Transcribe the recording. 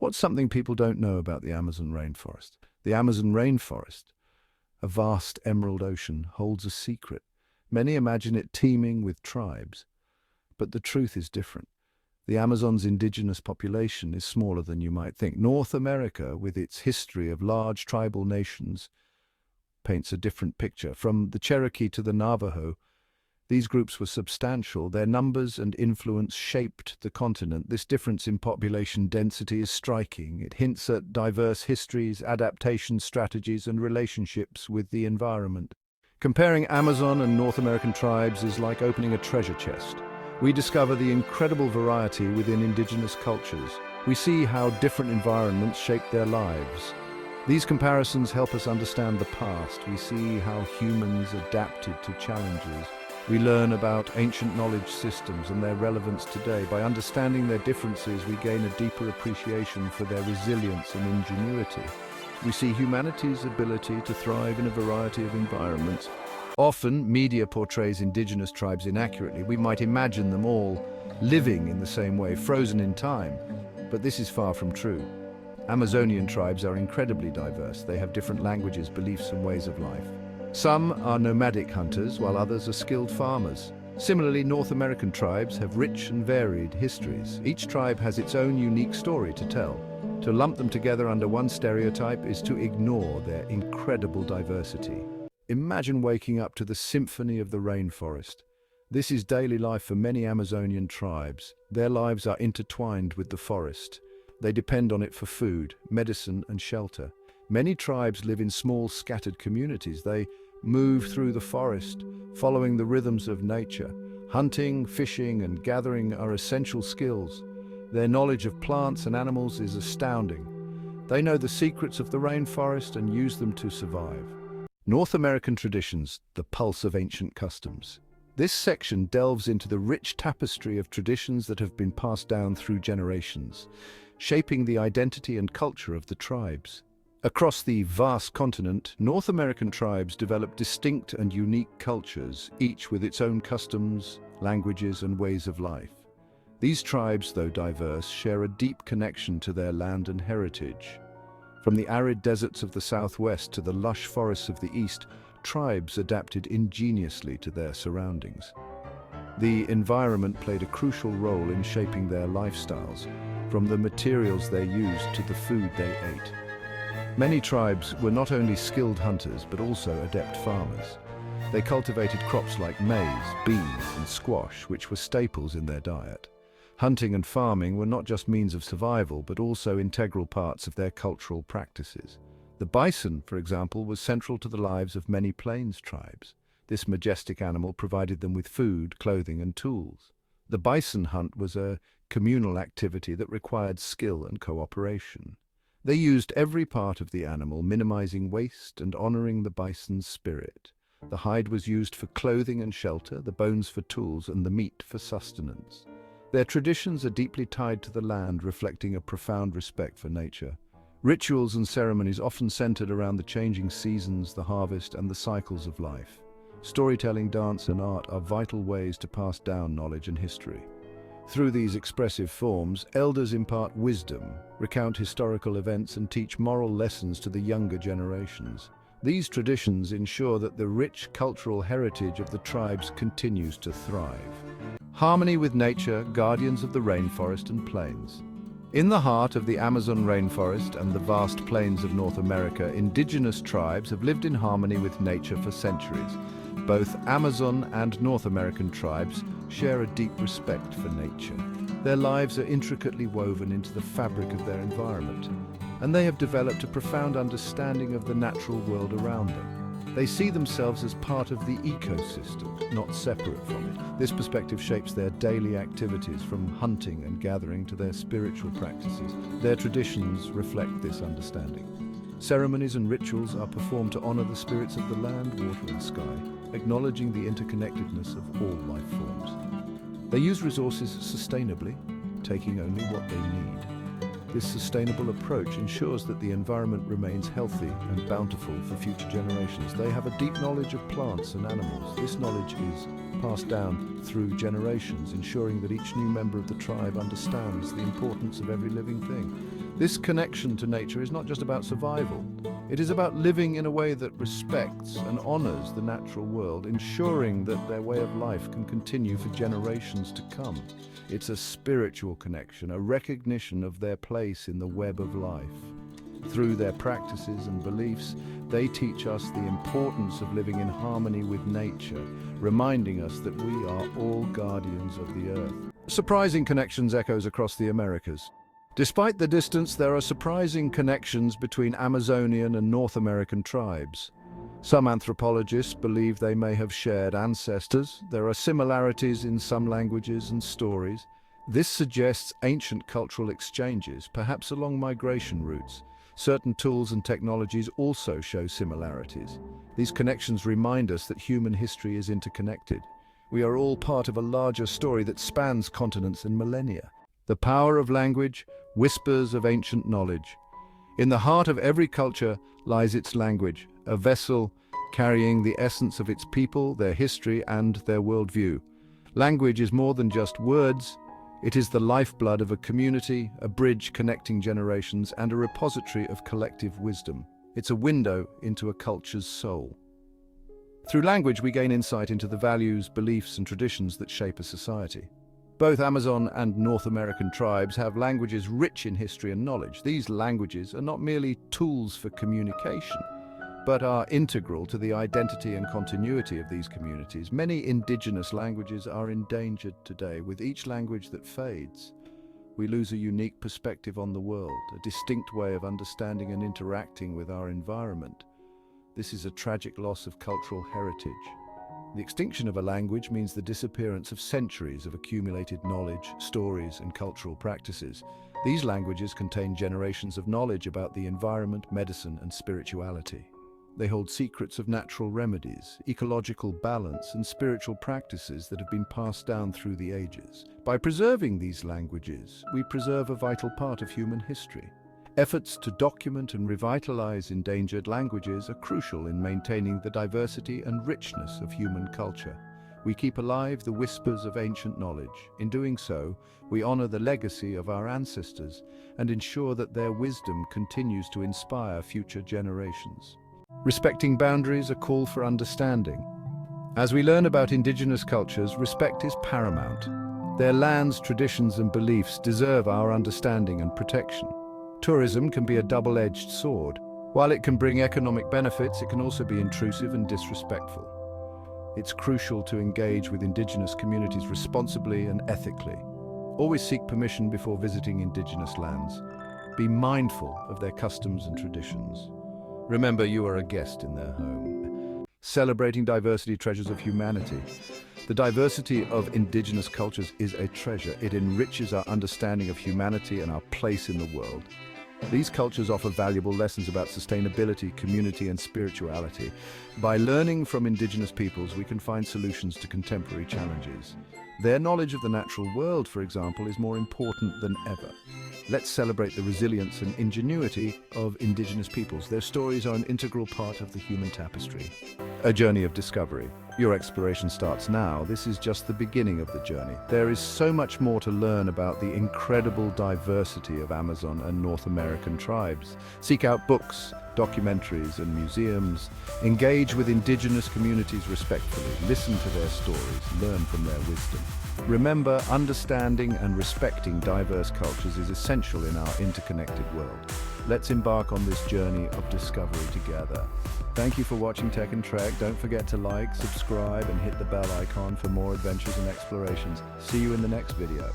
What's something people don't know about the Amazon rainforest? The Amazon rainforest, a vast emerald ocean, holds a secret. Many imagine it teeming with tribes, but the truth is different. The Amazon's indigenous population is smaller than you might think. North America, with its history of large tribal nations, paints a different picture. From the Cherokee to the Navajo, these groups were substantial. Their numbers and influence shaped the continent. This difference in population density is striking. It hints at diverse histories, adaptation strategies, and relationships with the environment. Comparing Amazon and North American tribes is like opening a treasure chest. We discover the incredible variety within indigenous cultures. We see how different environments shape their lives. These comparisons help us understand the past. We see how humans adapted to challenges. We learn about ancient knowledge systems and their relevance today. By understanding their differences, we gain a deeper appreciation for their resilience and ingenuity. We see humanity's ability to thrive in a variety of environments. Often, media portrays indigenous tribes inaccurately. We might imagine them all living in the same way, frozen in time. But this is far from true. Amazonian tribes are incredibly diverse. They have different languages, beliefs, and ways of life. Some are nomadic hunters, while others are skilled farmers. Similarly, North American tribes have rich and varied histories. Each tribe has its own unique story to tell. To lump them together under one stereotype is to ignore their incredible diversity. Imagine waking up to the symphony of the rainforest. This is daily life for many Amazonian tribes. Their lives are intertwined with the forest. They depend on it for food, medicine, and shelter. Many tribes live in small, scattered communities. They move through the forest, following the rhythms of nature. Hunting, fishing, and gathering are essential skills. Their knowledge of plants and animals is astounding. They know the secrets of the rainforest and use them to survive. North American traditions, the pulse of ancient customs. This section delves into the rich tapestry of traditions that have been passed down through generations, shaping the identity and culture of the tribes. Across the vast continent, North American tribes developed distinct and unique cultures, each with its own customs, languages, and ways of life. These tribes, though diverse, share a deep connection to their land and heritage. From the arid deserts of the southwest to the lush forests of the east, tribes adapted ingeniously to their surroundings. The environment played a crucial role in shaping their lifestyles, from the materials they used to the food they ate. Many tribes were not only skilled hunters, but also adept farmers. They cultivated crops like maize, beans, and squash, which were staples in their diet. Hunting and farming were not just means of survival, but also integral parts of their cultural practices. The bison, for example, was central to the lives of many plains tribes. This majestic animal provided them with food, clothing, and tools. The bison hunt was a communal activity that required skill and cooperation. They used every part of the animal, minimizing waste and honoring the bison's spirit. The hide was used for clothing and shelter, the bones for tools, and the meat for sustenance. Their traditions are deeply tied to the land, reflecting a profound respect for nature. Rituals and ceremonies often centered around the changing seasons, the harvest, and the cycles of life. Storytelling, dance, and art are vital ways to pass down knowledge and history. Through these expressive forms, elders impart wisdom, recount historical events, and teach moral lessons to the younger generations. These traditions ensure that the rich cultural heritage of the tribes continues to thrive. Harmony with nature, guardians of the rainforest and plains. In the heart of the Amazon rainforest and the vast plains of North America, indigenous tribes have lived in harmony with nature for centuries. Both Amazon and North American tribes share a deep respect for nature. Their lives are intricately woven into the fabric of their environment, and they have developed a profound understanding of the natural world around them. They see themselves as part of the ecosystem, not separate from it. This perspective shapes their daily activities, from hunting and gathering to their spiritual practices. Their traditions reflect this understanding. Ceremonies and rituals are performed to honor the spirits of the land, water, and sky, acknowledging the interconnectedness of all life forms. They use resources sustainably, taking only what they need. This sustainable approach ensures that the environment remains healthy and bountiful for future generations. They have a deep knowledge of plants and animals. This knowledge is passed down through generations, ensuring that each new member of the tribe understands the importance of every living thing. This connection to nature is not just about survival. It is about living in a way that respects and honors the natural world, ensuring that their way of life can continue for generations to come. It's a spiritual connection, a recognition of their place in the web of life. Through their practices and beliefs, they teach us the importance of living in harmony with nature, reminding us that we are all guardians of the earth. Surprising connections echoes across the Americas. Despite the distance, there are surprising connections between Amazonian and North American tribes. Some anthropologists believe they may have shared ancestors. There are similarities in some languages and stories. This suggests ancient cultural exchanges, perhaps along migration routes. Certain tools and technologies also show similarities. These connections remind us that human history is interconnected. We are all part of a larger story that spans continents and millennia. The power of language, whispers of ancient knowledge. In the heart of every culture lies its language, a vessel carrying the essence of its people, their history, and their worldview. Language is more than just words. It is the lifeblood of a community, a bridge connecting generations, and a repository of collective wisdom. It's a window into a culture's soul. Through language, we gain insight into the values, beliefs, and traditions that shape a society. Both Amazon and North American tribes have languages rich in history and knowledge. These languages are not merely tools for communication, but are integral to the identity and continuity of these communities. Many indigenous languages are endangered today. With each language that fades, we lose a unique perspective on the world, a distinct way of understanding and interacting with our environment. This is a tragic loss of cultural heritage. The extinction of a language means the disappearance of centuries of accumulated knowledge, stories, and cultural practices. These languages contain generations of knowledge about the environment, medicine, and spirituality. They hold secrets of natural remedies, ecological balance, and spiritual practices that have been passed down through the ages. By preserving these languages, we preserve a vital part of human history. Efforts to document and revitalize endangered languages are crucial in maintaining the diversity and richness of human culture. We keep alive the whispers of ancient knowledge. In doing so, we honor the legacy of our ancestors and ensure that their wisdom continues to inspire future generations. Respecting boundaries, a call for understanding. As we learn about indigenous cultures, respect is paramount. Their lands, traditions, and beliefs deserve our understanding and protection. Tourism can be a double-edged sword. While it can bring economic benefits, it can also be intrusive and disrespectful. It's crucial to engage with indigenous communities responsibly and ethically. Always seek permission before visiting indigenous lands. Be mindful of their customs and traditions. Remember, you are a guest in their home. Celebrating diversity, treasures of humanity. The diversity of indigenous cultures is a treasure. It enriches our understanding of humanity and our place in the world. These cultures offer valuable lessons about sustainability, community, and spirituality. By learning from indigenous peoples, we can find solutions to contemporary challenges. Their knowledge of the natural world, for example, is more important than ever. Let's celebrate the resilience and ingenuity of indigenous peoples. Their stories are an integral part of the human tapestry. A journey of discovery. Your exploration starts now. This is just the beginning of the journey. There is so much more to learn about the incredible diversity of Amazon and North American tribes. Seek out books, documentaries, and museums. Engage with indigenous communities respectfully. Listen to their stories. Learn from their wisdom. Remember, understanding and respecting diverse cultures is essential in our interconnected world. Let's embark on this journey of discovery together. Thank you for watching Tech and Trek. Don't forget to like, subscribe, and hit the bell icon for more adventures and explorations. See you in the next video.